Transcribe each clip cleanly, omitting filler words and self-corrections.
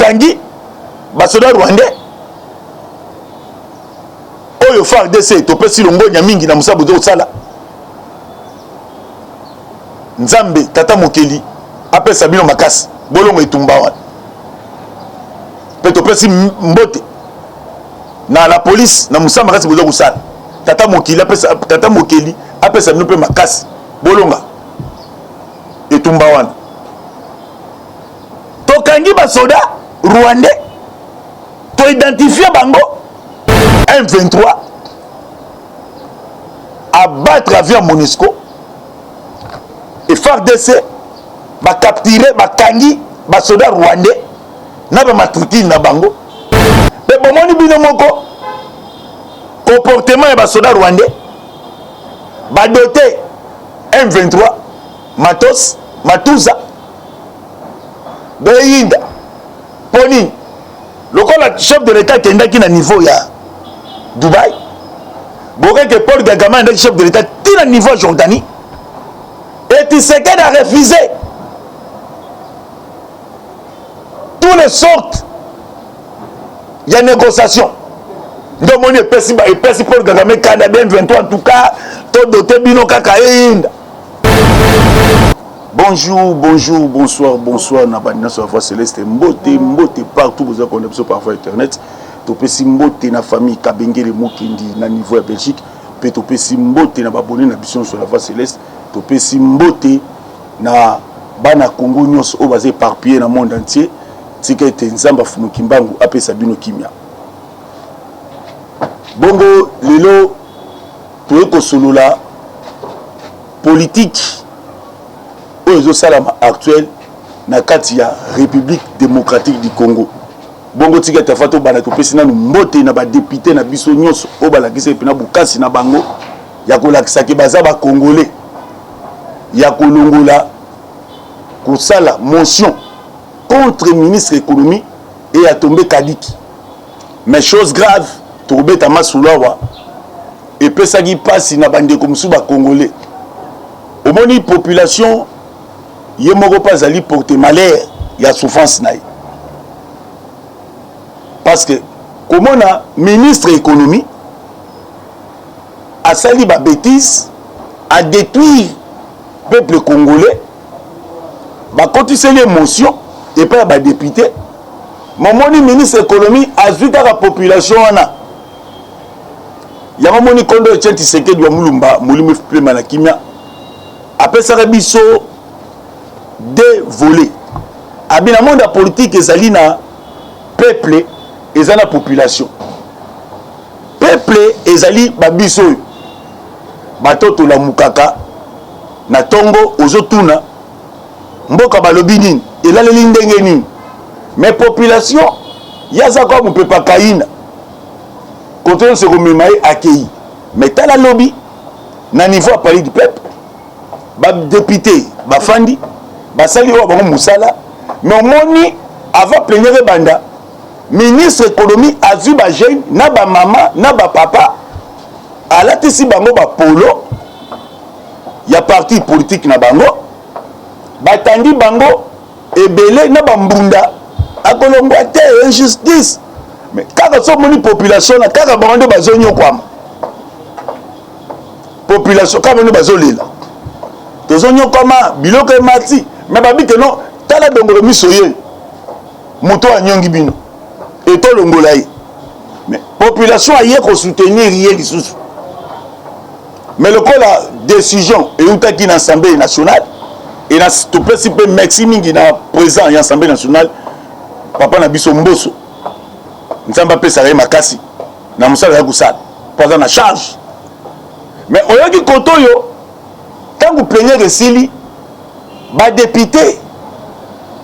tokangi basoda rwandais oyo FARDC topesi longonya mingi na musabu zo sala nzambe tata mokeli apesa bino makasi bolongo etumba wana pe topesi mbote na la police na musamba makasi bozo kusala tata mokeli apesa bino pe makasi bolonga etumba wana tokangi basoda rwandais to identifier bango M23 abattre via MONUSCO et FARDC ba capturer ba kangi ba soda rwandais na ba matrikine na bango pe bomoni bino moko comportement ya ba soda rwandais ba doté M23 matos matuza beyinda poni lokola chef de l'état kendaki na niveau ya Dubaï boke que Paul Kagame est chef de l'état tina niveau Jordanie et Tshisekedi a refusé toutes les sortes il y a négociation donc on est perçu Paul Kagame Canada 23 en tout cas tout doté bino kaka yinda. Bonjour, bonjour, bonsoir, bonsoir. Nabadina sur la voix céleste. Mbote partout. Vous avez connu parfois Internet. Topesi mbote na famille Kabengele Mokindi na niveau ya Belgique. Pe topesi mbote na babone na bision sur la voix céleste. Topesi mbote na bana Congo nyos o basé éparpillé na monde entier. Tika ete nzamba funuki mbangu apesa bino kimia. Bongo lelo toeko solola politique aux salama actuel na kati ya République démocratique du Congo. Bongo tika tafato bana to pesina no mbote na ba député na biso nyonso o balakisa epina bukasi na bango ya kolakisa ke baza ba congolais ya kolongola kosala motion contre ministre économie et a tombé Kadiki. Mais chose grave to beta masulawa et pesagi pasi na bande comme sous ba congolais. Au moni population ye moko pas ali porter malheur ya souffrance naï parce que comment na ministre économie a sali ba bêtise a détruire peuple congolais ba continuer l'émotion et pas ba député momoni ministre économie a vu la population wana ya momoni kondo tchenti Tshisekedi wa mulumba mulimi plema na kimia après ça biso de voler abina monde politique ezali na peuple ezali na population peuple ezali babiso batoto la mukaka na tongo ozotuna mboka balobi nini elaleli ndenge nini mais population yaza kwa mupepa kaina koto se komemaye akei mais tala lobby na niveau à parler du peuple ba député ba fandi basali wa bango musala mais moni avant plénière banda ministre économie a vu ba jeune na ba maman na ba papa alatisi bango ba polo ya parti politique na bango batandi bango ebele na ba mbunda akolongwa te injustice mais kaka so moni population na kaka bango bazonyo kwama population kama no bazolela tozonyo kwama biloko emati mais babi que non tala dongolo misoye moto anyongi bino et to longola yi mais population aye ko soutenir yé lisusu mais le ko la décision et utaki na assemblée nationale et na to principe maximum na président ya assemblée nationale papa na biso mboso nzamba pesa re makasi na musala ya kusala pas na charge mais oyoki kotoyo tangu plénière esili ba député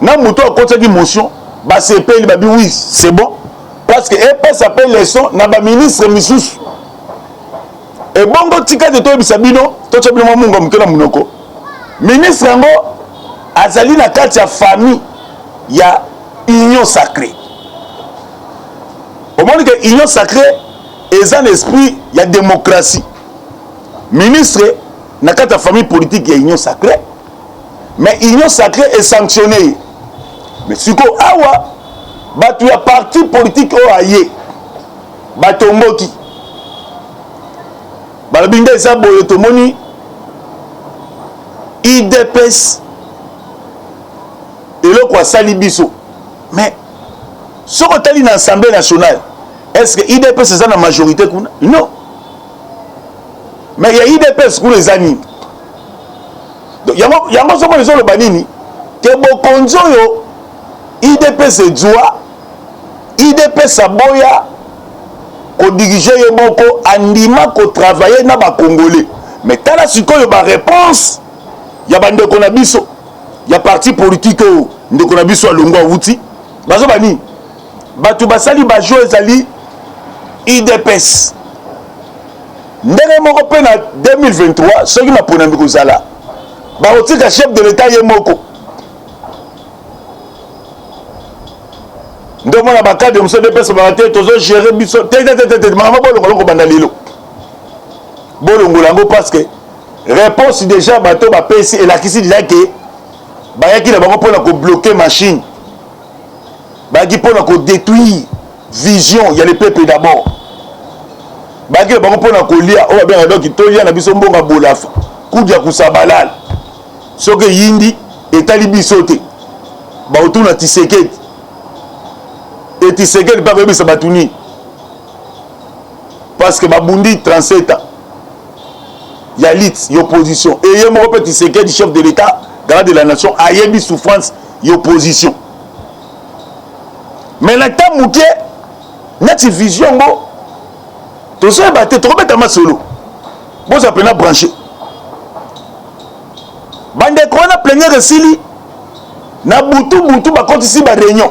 na muto akotaki motion ba CPL ba bi oui c'est bon parce que EP s'appelle leçon na ba ministre misusu et bongo tika de to bisabino to tsobino mungo mukela munoko ministre ngo azali na kati ya famille ya union sacrée au monde que union sacrée est un esprit ya démocratie ministre na kati ya famille politique ya union sacrée mais union sacrée est sanctionnée mais siko awa bato ya parti politique oyo aye batomboki balobi nde eza boye tomoni IDPS eloko asali biso mais soki otali na assemblée nationale est-ce que IDPS eza na majorité kuna non mais ya IDPS kuna eza nini yango soko ezoloba nini ke bokonzi oyo IDPS ezwa IDPS aboya kodirige ye moko andima kotravaille na bakongolais mais tala sikoyo baréponse ya bandeko na biso ya parti politique oyo ndeko na biso alongo awuti bazoba nini bato basali bajo ezali IDPS ndenge moko mpe na 2023 soki maponami kozala bakotika chef de l'état ye moko nde mona bakade moso DPS bakate tozogere biso makambo bolongolongo banda lelo bolongola yango parce que réponse déjà bato bapesi elakisi déjà ke bayaki na bango mpona kobloke machine bayaki mpona kodétruire vision ya le peuple d'abord bayaki na bango mpona kolia oyo babengaka doki tolia na biso mbonga bolafa kudia kusabalala soki eyindi etali biso te baotuna Tshisekedi et Tshisekedi mpe akoyebisa bato nini parce que babundi 37 ans ya lit y'opposition eye moko mpe Tshisekedi chef de l'état garant de la nation ayebi souffrance y'opposition mais na ta moke neti vision ngo tozoyeba te tokobeta masolo boza pena branché bandeko wana plénière esili na butu bakotisi baréunion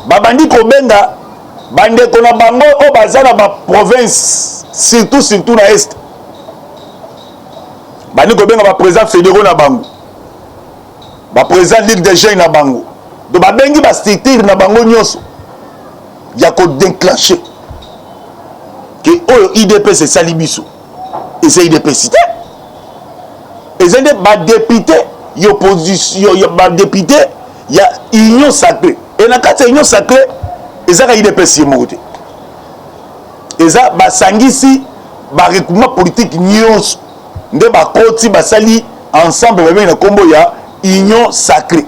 babandi kobenga bandeko na bango oyo baza na baprovince surtout na est bandi kobenga baprésident fédéraux na bango baprésident ligue des jeunes na bango do babengi bastructure na bango nyonso ya kodéclenche ke oyo IDPS esali biso eza IDPS te eza nde badepute ya opposition ya badepute ya union sacrée et na kati ya union sacrée ezaka IDPS ye moko te eza basangisi baregroupement politique nyonso nde bakoti basali ensemble babengi na nkombo ya union sacrée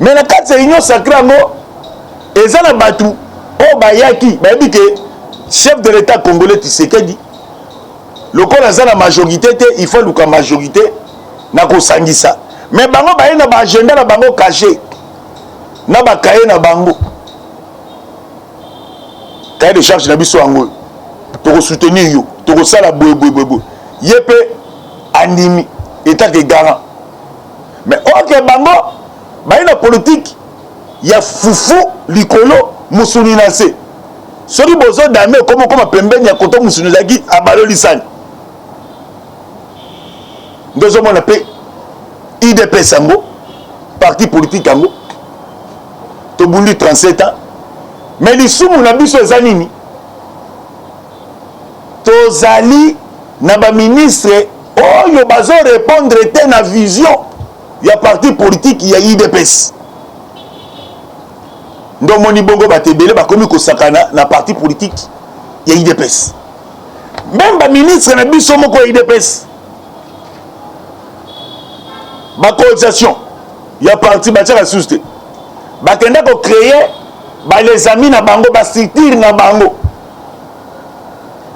mais na kati ya union sacrée yango eza na bato oyo bayaki bayebi ke chef de l'état congolais Tshisekedi lokola aza na majorité te il faut luka majorité na kosangisa mais bango baye na baagenda na bango caché na bakaye na bango cahier de charge na biso yango tokosoutenir yo tokosala boye ye mpe andimi etake garant mais oke bango baye na politique ya fufu likolo musuni na se soki bozodame okoma pembeni ya koto musuni ezalaki abalolisani nde ozomona mpe IDPS yango parti politique yango tobundi 37 ans mais lisumu na biso eza nini tozali na baministre oyo bazorépondre te na vision ya parti politique ya IDPS ndo moni bongo bato ebele bakomi kosakana na parti politique ya IDPS même baministre na biso moko ya IDPS bacoalisation ya parti batiaka susu te bakenda kocreye les amis na bango bastructure na bango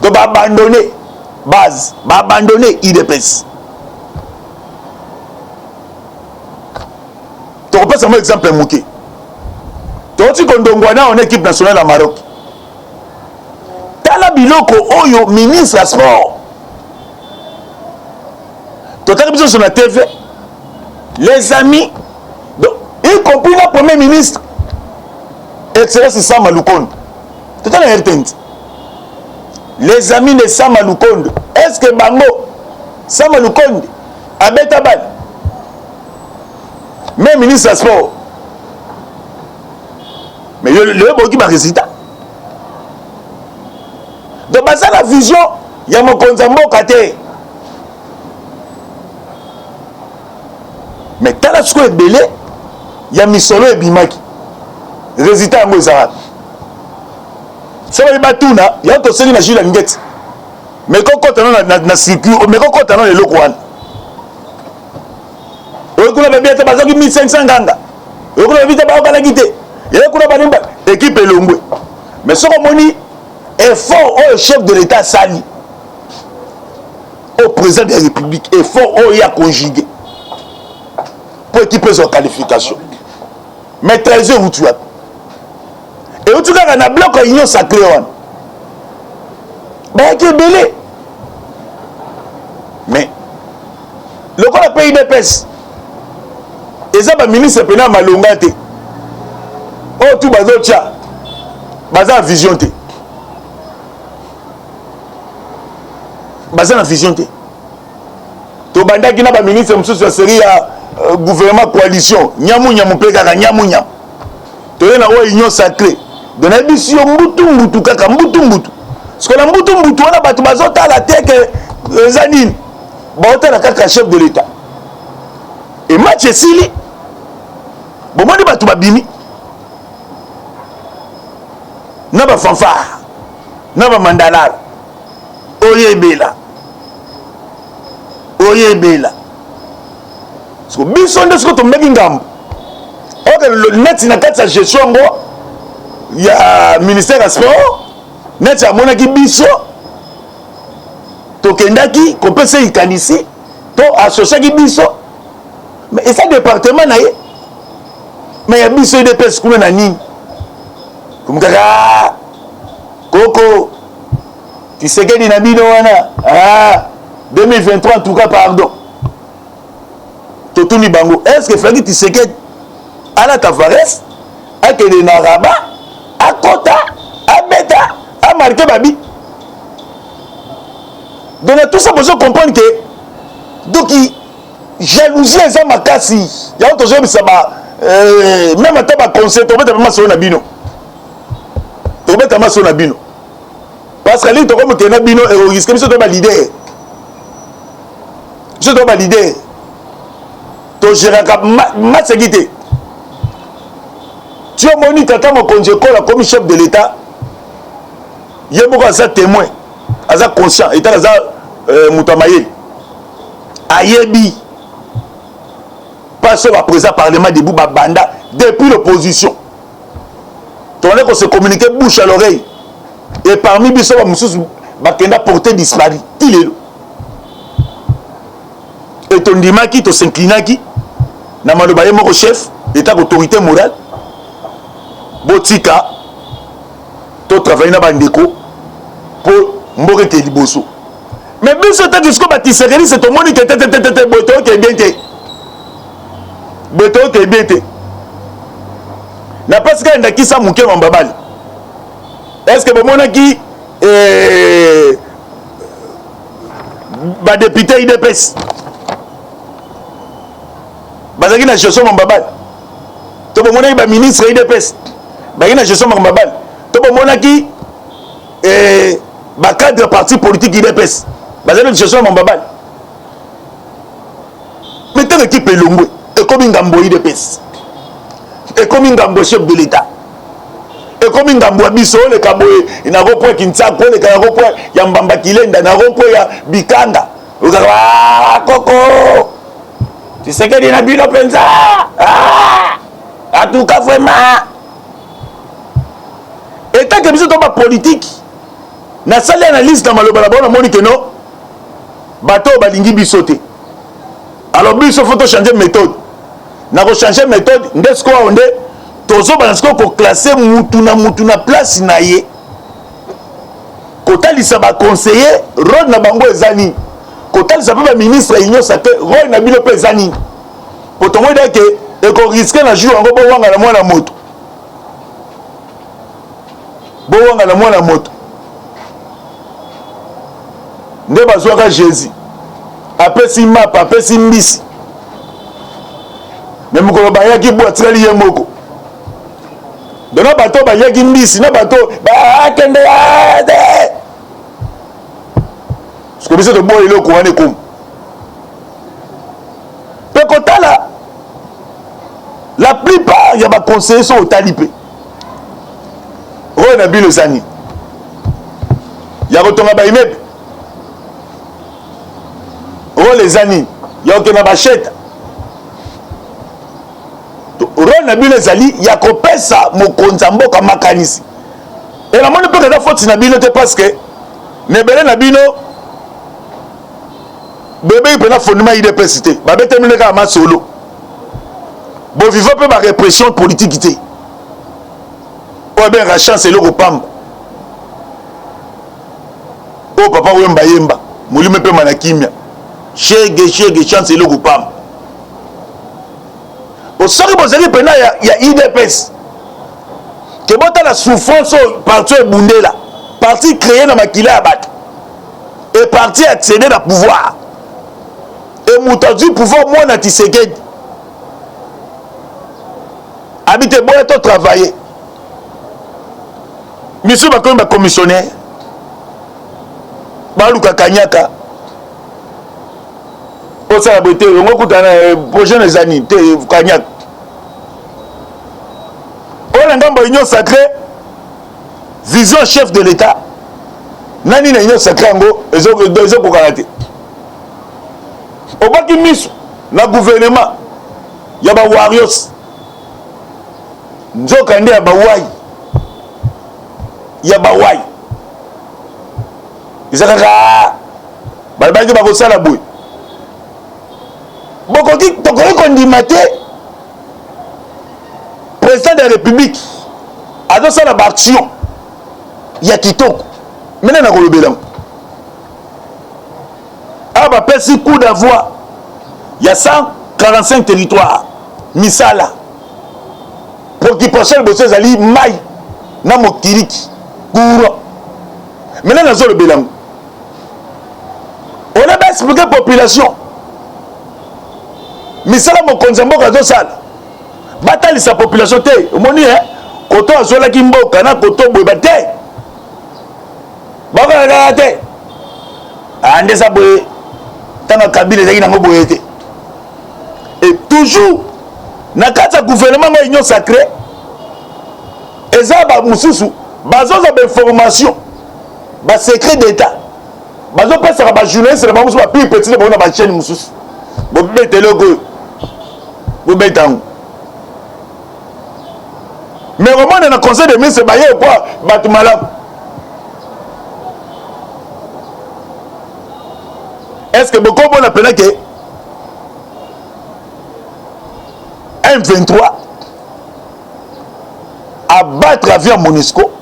to baabandone base baabandone IDPS tokopesa mo exemple moke toti kondongwana en équipe nationale ya Maroc tala biloko oyo ministre ya sport totali biso sur la TV les amis y compris le premier ministre excellence Sama Lukonde totali na RTNT les amis de Sama Lukonde est-ce que bango Sama Lukonde abeta bal même ministre ya sport mais le boki ba résultat donc baza la vision ya mokonza mboka te mais tala siko ebele ya misolo ebimaki résultat yango ezala soki batuna ya toseli na Jules Ngeti mais kokota na circuit mais kokota na eloko wana okuna babia te bazaki 1500 nganga okuna babia te baokalaki te yekuna banimba équipe elongwe mais soko moni effort au chef de l'État sali au président de la République effort au ya conjugué pour équiper son qualification mais 13 heures où tu as et où tu as un bloc à union sacrée bah qui est belé mais le quoi pays de pèse et ça va ministre pénal malongate oh tout bazo tia baza vision te baza na vision te to bandaki na ba ministre mususu série ya gouvernement coalition nyamu nyamu pe kaka nyamu nyamu to na o union sacrée dona biso mbutu kaka mbutu parce que la mbutu wana batu bazota la teke zanine baota la kaka chef de l'État et match sili bomoni batu babimi na ba fanfare na ba mandalar oyebela so biso nde siko tomeki ngambo oke neti na kati ya gestion ngo ya ministère ya sport neti amonaki biso tokendaki kopesa ikanisi to associaki biso mais esa département na ye mais ya biso idps kuna na nini kumkaka koko tisekedi na bino wana 2023 en tout cas pardon totuni bango est-ce que Félix Tshisekedi ala Tavares akende na Rabat akota abeta a marqué babi donc tout ça besoin comprendre que donc jalousie eza makasi ya auto je bisa ba même ata ba conseil to beta maso na bino parce que li to comme que na bino et risque biso to ba leader je dois valider to géraka matsekite tu as moni tata mokonzi kola comme chef de l'État yemoko aza témoin aza conscient et aza mutamayeli ayebi parce que président parlement debout banda depuis l'opposition on a se communiquer bouche à l'oreille et parmi biso ba mususu bakenda porter disparu tilelo et ton dimaki to s'inclinaki na maloba ye moko chef état autorité morale botika to travailler na bandeko pour mboke ke liboso mais biso ta disco batisekeli c'est ton monique tete boto ke bien te na parce que ndaki sa muke mambabali est-ce que bomonaki ba député IDPS bazaki na gestion mambabali to bomonaki ba ministre IDPS bazaki na gestion mambabali to bomonaki ba cadre parti politique IDPS bazaki na gestion mambabali mais tant équipe elongwe ekomi ngambo IDPS ekomi ngambo chef de l'État ekomi ngambo biso le kaboye ina ropo Kinshasa le ka ropo ya Mbamba Kilenda na ropo ya Bikanga koko Tshisekedi na bino penza en tout cas vraiment état que biso to ba politique na sali analyse na maloba na bona moni que non bato balingi biso te alors biso faut changer méthode na ko changer méthode ndesko onde tozo banasko ko classer mutu na place na ye kotalisa ba conseiller rôle na bango ezani kotalisa ba ministre union sacrée rôle na bino pe ezani potongo deke e ko risquer na jour ngo bo wanga na mwana moto nde bazwaka Jésus apesi mapa apesi mbisi mais mukolo bayaki bo atrali ye moko dona bato bayaki mbisi na bato bakende ade ce biso to boye le ko wane kom pe kotala la plus conseiller sont au talipé. On a vu les années. Il y a retourné à immeuble. On les années. Il y a aucun bachette. On a vu les alliés. Il y a coupé ça, mon konzambo comme makanisi. Et la monnaie peut être faute si Nabino te parce que Nebele Nabino bébé il peut pas fondement IDPS cité. Babé termine ka ma solo. Bon vivant peut ma répression politiqueité. Ou bien la chance le repam. Oh papa Wemba Yemba. Moulime peut manakimia. Chege chance le repam. Au sori bozali pena il y a IDPS. Que bon la souffrance parti bundé là. Parti créé dans makila abat. Et parti accéder au pouvoir. Et moutazu pouvoir moi na Tshisekedi. Habite bon et travailler. Monsieur Bakomi ba commissionnaire. Baluka Kanyaka. Au célébrité, on va écouter prochaines années Kanyaka. On a une union sacrée, vision chef de l'État. Nani na union sacrée ngo ezo ko karaté. Au baki misu na gouvernement ya ba warriors. Nzoka nde ya ba wai. Ya ba wai. Izaka balbaki ba ko sala boy. Bokoki tokori kondimate président de la République a donné ça la action. Il y a Kitoko. Maintenant, on a le bilan. Ah, bah, petit coup d'avoir. Il y a 145 territoires. Misala. Pour qu'il prochaine bosse ali mai. Na mokiriki. Koura. Maintenant, on a le bilan. On a expliqué la population. Misala mokonzambo kazo sala. Batali sa population te omoni koto azola ki mboka na koto boye bate baka te ande sa boye tanga kabila ezaki nango boye te et toujours na kati ya gouvernement ngo union sacrée eza ba mususu bazoza ba information ba secret d'état bazopesaka ba journaliste na bamusu ba pi petit na bona ba chaîne mususu bobetele ko bobetango. Mais au moins dans le conseil de ministres, il y a quoi? Est-ce que beaucoup on appelle que M23 abattre l'avion MONUSCO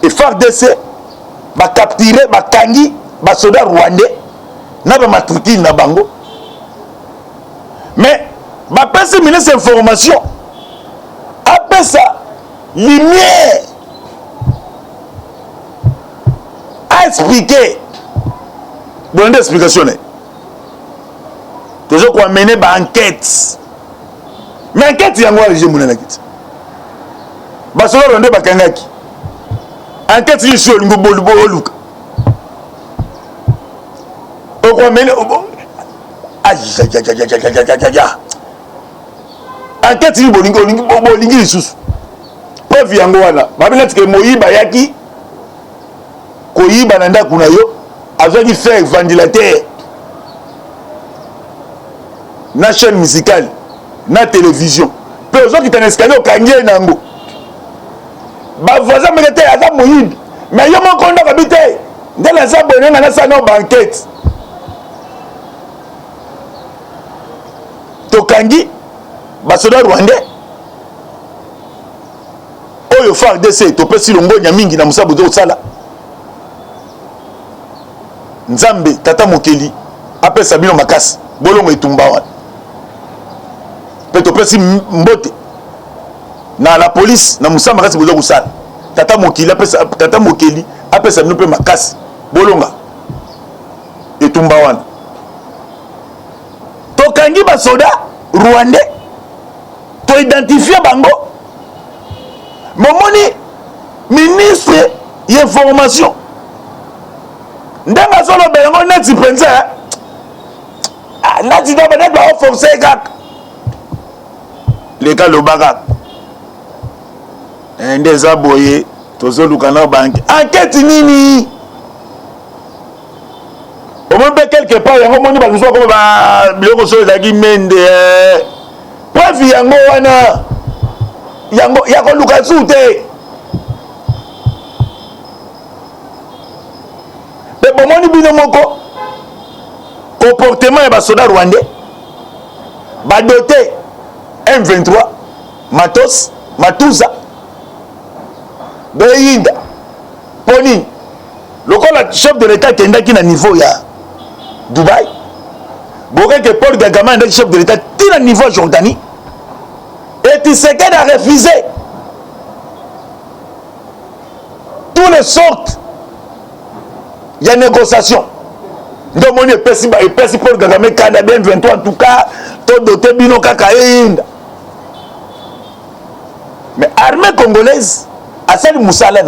et FARDC va capturer, va kangi, va soldat rwandais, n'a pas matricule na bango. Mais va passer ministre information. Après ça, lumière a expliqué. Bon, une explication. Toujours qu'on mener une enquête. Mais enquête, il y a un régime qui est parce que on est bakangaki. Enquête, il y a un boluka. On va mener. Enquête ni bolingi lisusu preuve yango wana babina tike moyiba yaki koyiba na ndako na yo azwaki faire ventilateur na chaîne musicale na télévision pe ozwaki tana escalier okangie nango bavoisin meke te aza moyibi mais yo moko ndako bi te ndele aza boye nanga nasala no banquete tokangi basoda rwandais oyo FARDC topesi longonya mingi na musabu zo sala nzambe tata mokeli apesa bino makasi bolongo etumba wana pe topesi mbote na la police na musamba makasi bozo kusala tata mokeli apesa bino pe makasi bolonga etumba wana tokangi basoda rwandais to identifier bango momoni ministre d'information ndanga solo bengo neti penza nati do benet ba forcer gak les cas Lobaka. Un des aboyés, tous les canaux banque. Enquête nini. Au moins quelque part, il y a un moment où nous sommes comme le sol de la Mende. Bref, il y a un moment il y a un Lukasu. Mais bon, moi, nous avons un comportement de soldats rwandais. Doté M23, Matos, Matusa, Beyinda, Poni. Le chef de l'État qui est à niveau ya Dubaï. Que Paul Kagame est chef de l'État qui est à niveau Jordanie. Et Tshisekedi a refusé toutes les sortes. Il y a une négociation. Donc, on est perçu Paul Kagame, Canada 23 en tout cas, tout doté Bino Kakaïnda. Mais l'armée congolaise, à celle de Moussala,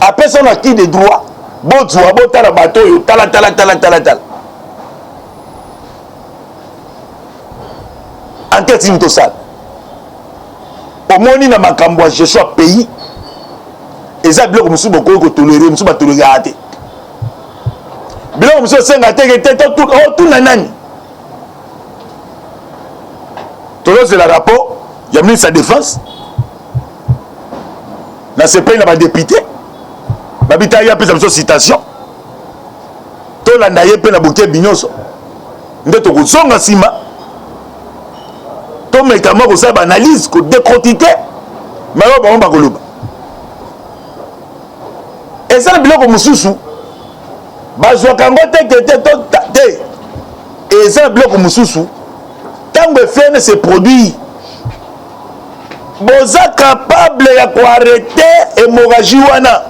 à personne acquis des droits, Botswa, Botala, bateau, tala. Enquête intosale. Au moins, il y a un gestion pays. Et ça, il y a beaucoup toléré, il y a toléré. Bilo monsieur senga teke tout nanani. Tolo c'est le rapport, il y a mis sa défense. Dans ce pays, il y a des députés. Babita y a plus de citation. Tout la naïe peut la bouquet bignoso. Nous avons songa sima. Tout mais comment vous savez analyse, que décortiquer. Mais on va pas. Et ça le bilan comme sous. Bazwakango te et ça bloc mususu tant que fait se produit boza capable de arrêter hémorragie wana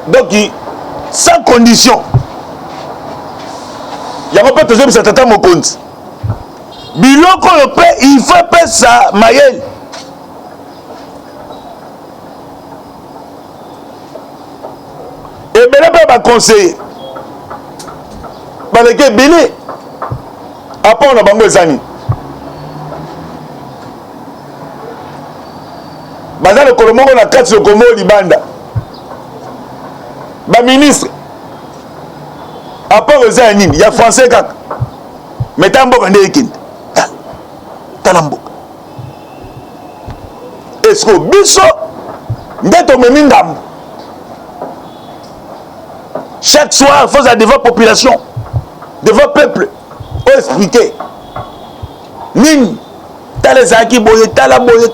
donc sans condition yango pe tozo bisa tata mokonzi biloko yo pe il faut pesa mayel. Et bien, il va conseiller. Parce que Béné, après on a bango ezani. Baza le Kolomoko na kati le Komo Libanda. Ba ministre. Après ezani, il y a français kaka. Mais tambo kande ekinde. Talambo. Est-ce que biso ndeto memi ngambo. Chaque soir, il faut à devant la population, devant le peuple, pour expliquer. Nini, t'as les acquis boye, t'as la boye.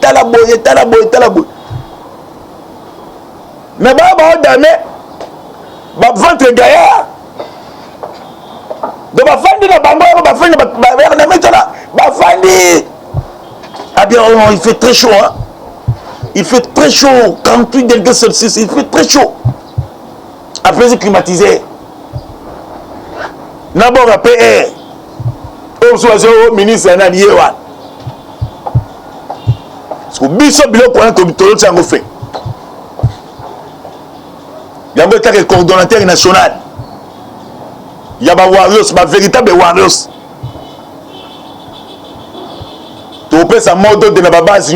Mais bah, damé, bah, ventre gaillard. De ma famille, ah bien, il fait très chaud, hein. Il fait très chaud, 48 degrés Celsius, il fait très chaud. Après, c'est climatisé. D'abord, après, on soit au ministre de l'État. Parce que Bissot Bilo, quand on a fait. Il y a un coordonnateur national. Il y a des warriors, des véritables warriors. Tu peux sa mort de la base.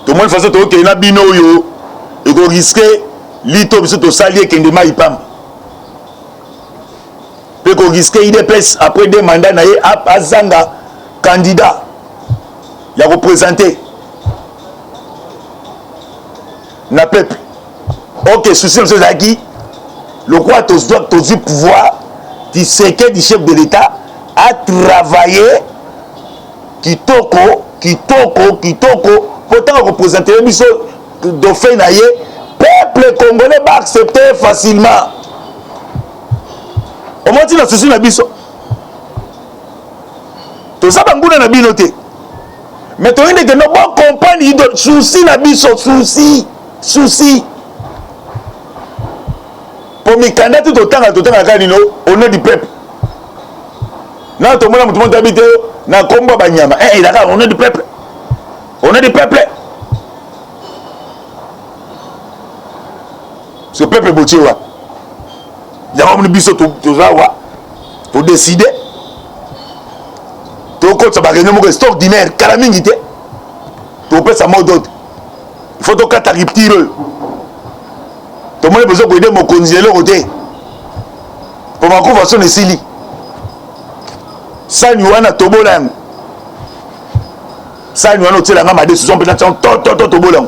Tout le monde fait ça, tu peux bino yo, et tu risques l'ito biso to salier kende ma ipam. Peut qu'on risque IDPS après 2 mandats na ye azanga candidat. Il a représenté na peuple. OK, souci monsieur Zaki. Le quoi tu dois te pouvoir du secret du chef de l'État à travailler kitoko pourtant représenter biso dauphin na ye. Peuple congolais va accepter facilement. Au moins, il a souci na biso. Tout ça, banguna na binoté. Mais tu as dit que nous bon comprendre souci na biso, souci. Pour mes candidats tout autant à Kanino, au nom du peuple. Non, tout le monde habite dans combat banyama. Eh, d'accord, au nom du peuple. Au nom du peuple. Ce peuple botiwa. Il y a un biso tout décider. Donc, ça va réunion extraordinaire. Calamité. Tu peux ça mot d'autre. Il faut donc que tu riptire. Tout le monde a besoin de mon congélé au côté. Pour ma convention de Sili. Ça, nous avons un tobolang. Ça, nous avons un décision. Tobolang.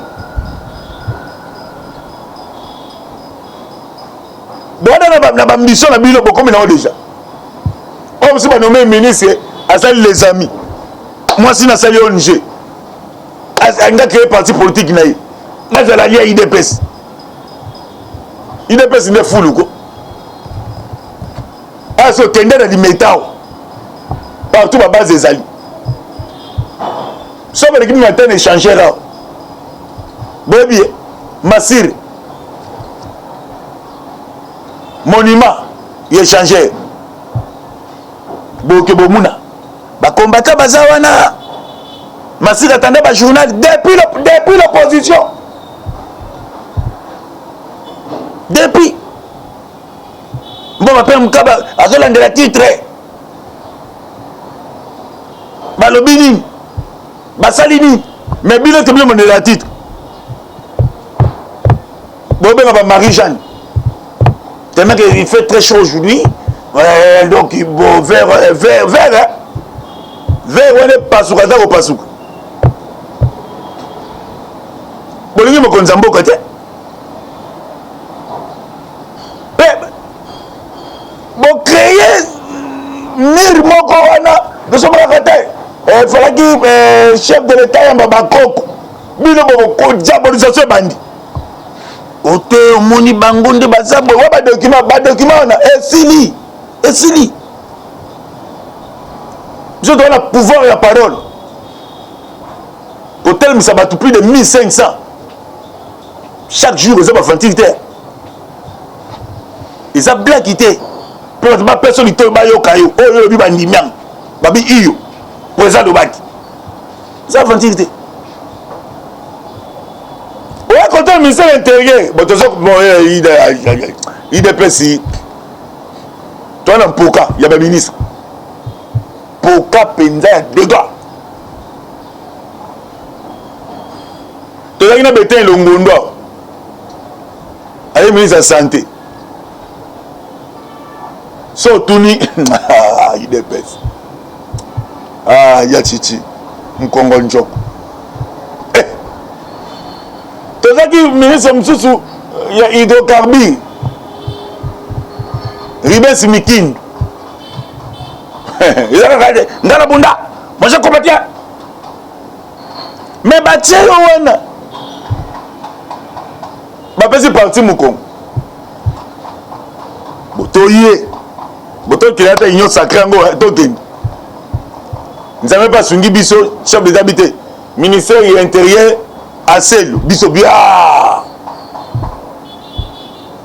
Dans la mission, on a mis le beaucoup déjà. Comme si on a nommé ministre, à les amis. Moi, si on a sali ONG, on a créé parti politique. On a allié à IDPS. IDPS, il est fou. Ah, c'est au Kenya, il métal. Partout, à base des alliés. Sauf que nous avons échangé là. Baby, Massir. Monument, il a changé. Boke Bomuna. Ba combattant Bazawana. Massir attendait le journal depuis l'opposition. Depuis. Bon, ma père Mkaba a relandé la titre. Balobini. Basalini. Mais Bilo te blâme de la titre. Bobé Marie-Jeanne. Tellement qu'il fait très chaud aujourd'hui. Donc, il faut vers, on est pas sous au pasou. Bon, il y a un Zambo côté. Bon, créer Mir Mokorana, nous sommes à côté. Il fallait que chef de l'État ait un babakoko. Il y a une diabolisation bandit. Ote omoni bangonde bazabo wa ba document on a esili je dois le pouvoir et la parole hôtel ça bat plus de 1500 chaque jour ils ont fantilité ils ont bien quitté pour pas personne qui te ba yo kayo oh yo bi bandimiam babi iyo présent de baki ça fantilité. Ouais, quand on ministère de l'Intérieur, il est précis. Toi, dans Poka, il y a un ministre. Poka, Penza, il y a 2 gars. Tu as un bétain, le Ngondo. Il y a un ministre de la Santé. So, Touni, il est précis. Ah, il y a Chichi, Mkongo Njok. Le ministre Moussou, il y a hydrocarbures. Ribes Mikin. Il a regardé. Ngala Bunda. Moi je comprends. Mais Batia Yowana. Bapesi parti Moukongo. Botoye. Botoye qui a été union sacrée en Token. Nous n'avons pas Sungi Bisso, chef des habités. Ministère de l'Intérieur. Assez, biso bien.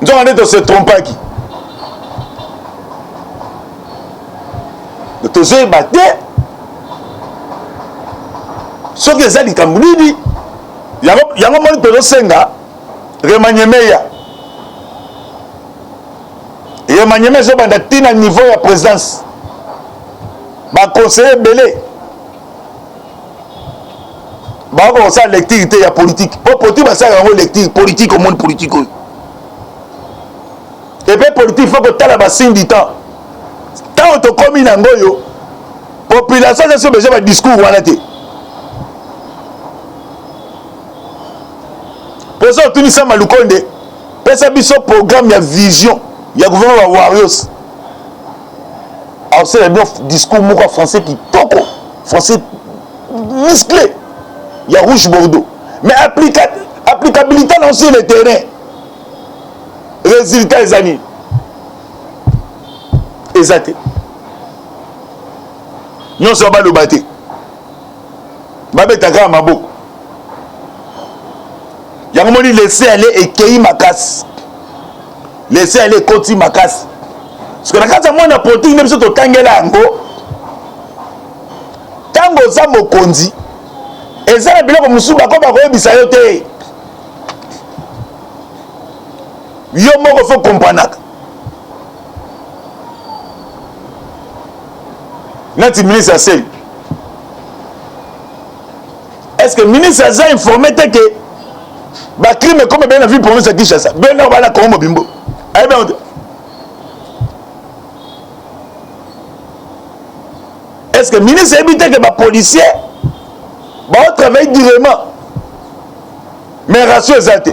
Nous avons dit de se tromper qui. De te se battre. Sauf que ça dit comme lui dit. Il y a un moment où tu senga remaniement. Et remaniement c'est dans le niveau de la présidence. Ba conseiller belé. On ça lecture il y a politique. Pour politique ça une lecture politique au monde politique. Et puis politique il faut que tu la signe du temps. Tant que tu commis dans goyo population c'est besoin de discours voilà té. Pour ça tu dis ça Malukonde. Pesa biso programme ya vision, ya gouvernement wa Warriors. Alors c'est le discours moko français qui toko, français musclé. Il y a rouge Bordeaux. Mais applicabilité dans sur le terrain. Résultat des années. Exact. Nous sommes pas le bâti. Babé Tagra Mabo. Il y a un moment où laisser aller et cueillir ma casse. Laisser aller côté ma casse. Parce que la casse à moi n'a pas été une émission de Tangela Ango. Tango Zamo Kondi. Et ça, il y a un peu de temps il y a comprendre. Notre ministre a dit est-ce que le ministre a informé que le crime est comme bien la vie pour nous à Kinshasa? Ben non, voilà comment bimbo. Allez bien. Est-ce que le ministre a évité que les policiers travaillent directement? Mais ratio exact.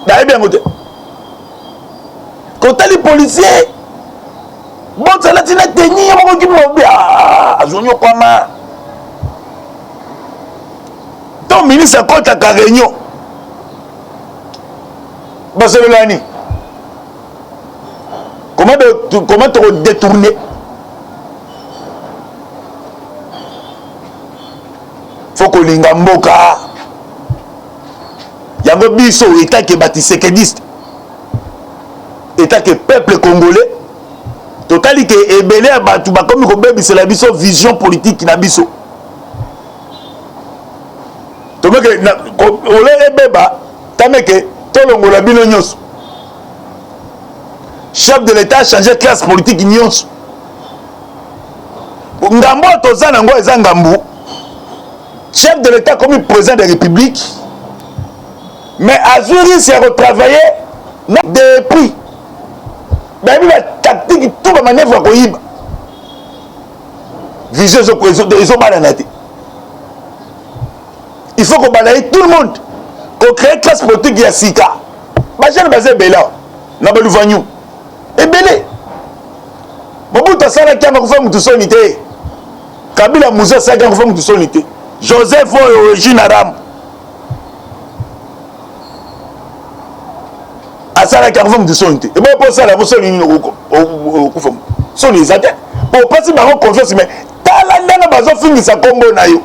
Allez bien côté. Quand les policiers, bon, ça l'a dit la tenue, on va dire, ah, Zonyo Kwama. Ton ministre a compte à la réunion. Barcelone. Comment te détourner? Faut que l'Ingamboka. Il y a un biso, état qui est bâtissé, état que peuple congolais. Total que ebele abatu ba comme ko bebi c'est la biso vision politique na biso. To meke na ole ebeba tameke tolongola bino nyonso. Chef de l'État a changé classe politique nyonso. Ngambo tozana ngo eza ngambu. Chef de l'État comme président de la République. Mais Azuri s'est retravaillé depuis. Ben la tactique, tout la manœuvre à Koyiba. Vision ils ont balanate. Il faut qu'on balaye tout le monde. Qu'on crée une classe politique à Sika. Bajane basé Bela. Nabalou Vanyou. Et Belé. Mobuta Sala qui a fait mon sonité. Kabila Moussa Sala qui a fait mon sonité. Joseph origine arabe. Asala qui a fait mon sonité. Et bon pour ça la vous sonné au son les attaques. Pour passer par confiance mais talanda bazo fingi sa combo na yo.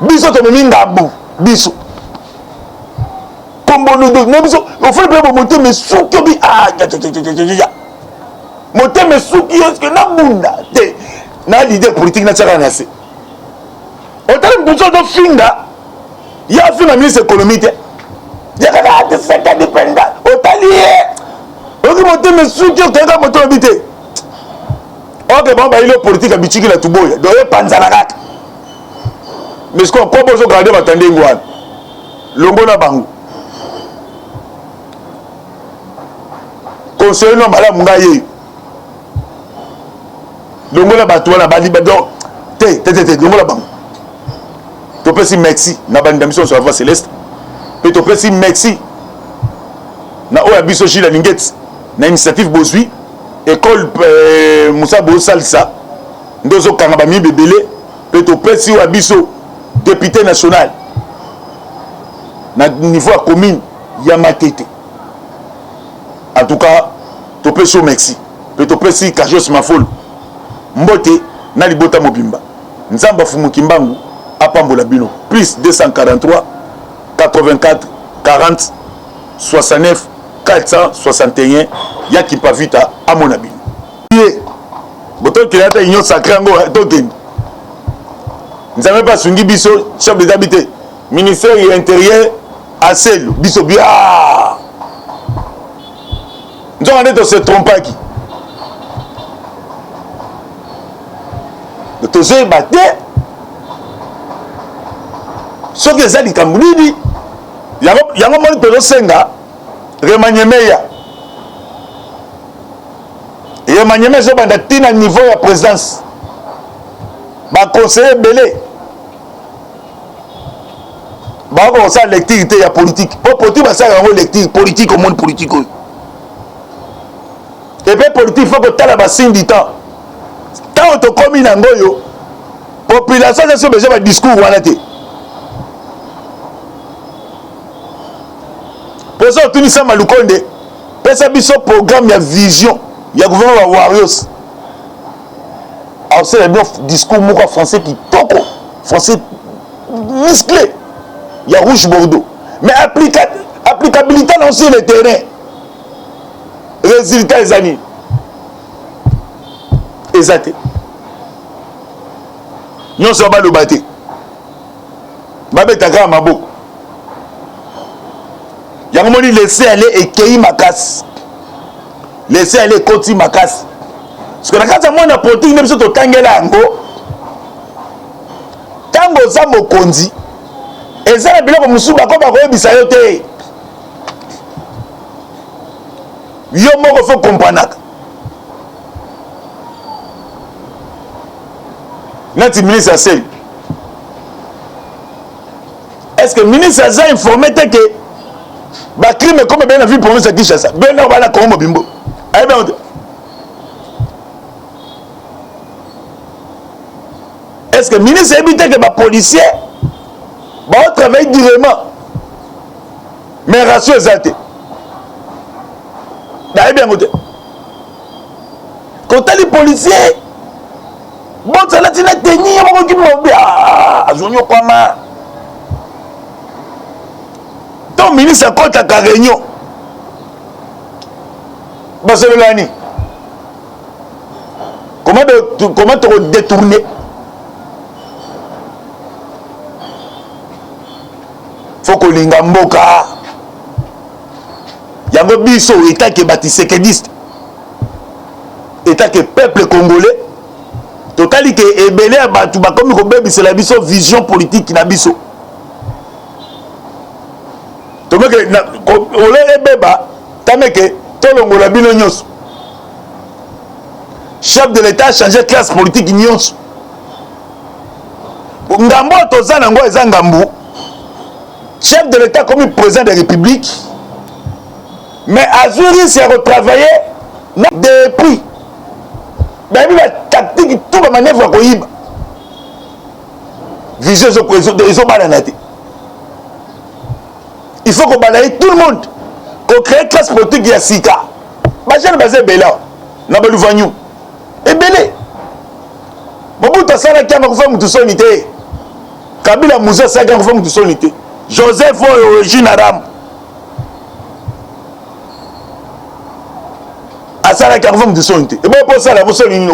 Biso to minga bu biso. Combo no biso on fait pas monter mais souki bi ah ya. Monter mais souki est-ce que na bunda te na l'idée politique na tsaka na se. Autant biso to finga ya finga ministre économique. Ya ka de c'est indépendant. Autant lié. On monter mais souki on ka monter habiter. Ok, bon, il est politique à Bichiki la Touboya. Donc, il y a Panzanarak. Mais ce qu'on propose au gradé, attendez, Ngouane. Longo na Bango. Conseiller non, Madame Mungaye. Longo na Batoua, na Bali, Badon. Longo na Bango. Tu peux si merci. Na Bani d'ambition sur la voie céleste. Et tu peux si merci. Na Oya Bisochi la Ninget. Na initiative Bozui. École Moussa Bo Salsa Ndozo Kangabami Bebele Peto Pesi Wabiso député national na niveau à commune Yamatete. En tout cas Topesi au Mexique Peto Pesi Kajos Mafol Mbote na libota mobimba Nzamba Fumukimbangu Apambola Bino plus 243 84 40 69 461 Yaki Pavita à mon avis. Boto qui a été union sacrée en Token. Nous n'avons pas sungi biso chef des habités. Ministère de l'Intérieur à Sel biso bien. Nous avons se tromper qui. De tous ces battés. Ce que ça dit Kamboudi. Il y a un moment de senga remaniement. Et remaniement c'est à niveau de la présidence. Ba conseiller belé. Ba ko ça lecture ya politique. Au politique ba ça une lecture politique au monde politique. Et puis politique faut que tu la signe du temps. Quand on te commis na ngoyo population ça besoin de discours wana té. Pour ça tout ça malukonde. Pesa biso programme ya vision. Il y a gouvernement Warriors. Alors c'est le discours mouka français qui toque. Français musclé. Il y a rouge bordeaux. Mais applicabilité dans sur le terrain. Résultat les années. Exact. Nous sommes pas le bâti. Babé Taka Mabo. Il y a un moment où laisser aller et Kei Makas. Laissez aller Koti Makas. Parce que la carte de mon politique, même si tu as un ango, ntango oza mokonzi eza na biloko mosusu bakoba koyebisa yo te yo moko fo komprenaka nati ministre aseli est-ce que ministre aza informé te ke bacrime comme bien la ville province ya Kinshasa bien na bana Kongo Mobimbo aye bien est-ce que ministre évite que les policiers travaillent directement mais ratio exalté d'ailleurs bien côté quand les policiers bon ça là tu n'as tenir on qui m'a bien zonyo kwama ton ministre compte à réunion Barcelone comment te détourner faut que l'ingamboka yango biso état que batisekediste état que peuple congolais totali que ebele abatu bakomi ko bebisa la biso vision politique na biso to meke na ole ebeba tameke tolongola bino nyonso chef de l'état changer classe politique nyonso ngambo toza nango eza ngambu chef de l'état comme président de la république mais Azuri s'est retravaillé depuis la tactique tout la manœuvre à Koyiba vision ils ont balanati il faut qu'on balaye tout le monde qu'on crée classe politique ya sika bajane basé bela na balu vanyu et belé Mobutu sala kama kufa mutu sonité Kabila Moussa sala kama kufa mutu sonité Joseph origine arabe asala kama kufa mutu sonité et bon pour ça la vous soni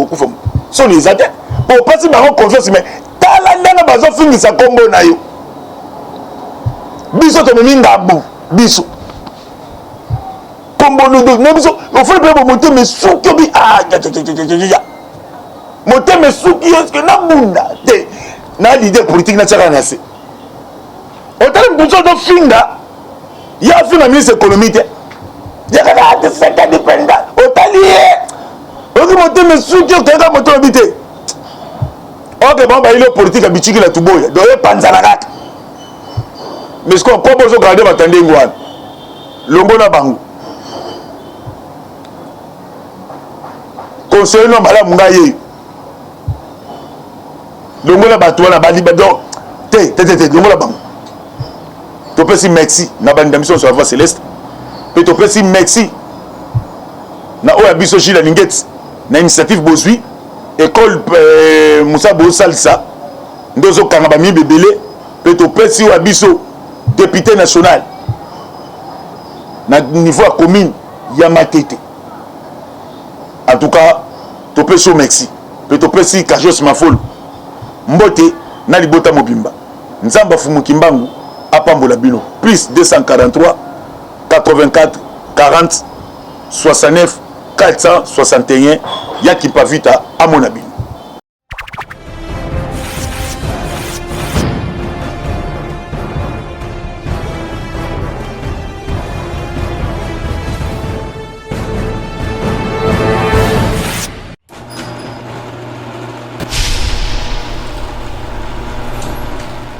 kufa soni zate pour passer par confiance mais tala ndanga bazo fingisa kombo na yo biso to minga bu biso kombo no biso on fait pas monter mais souki bi ah ya monter mais souki est-ce que na bunda te na l'idée politique na tsaka na se autant besoin de finga ya finga ministre économie te ya ka de seka dépendant autant lié on monter mais souki o ka monter habité OK bon ba il est politique à bitiki la tuboya do e panzana kaka mais ce qu'on propose au garder batande ngwana longo na bango conseiller no mala mungaye longo na bato na bali badon te longo na bango to pesi merci na bandi mission sur la voie céleste pe to pesi merci na oya biso chila lingeti na initiative bozwi école Moussa Bo Salsa ndozo kanga ba mi bebele pe to pesi oya biso député national na niveau à commune Yamatete en tout cas to pesi merci pe to pesi Kajos Mafolo mbote na libota mobimba nzamba fumuki mbangu apambola bino plus 243 84 40 69 461 yaki pavita amonabino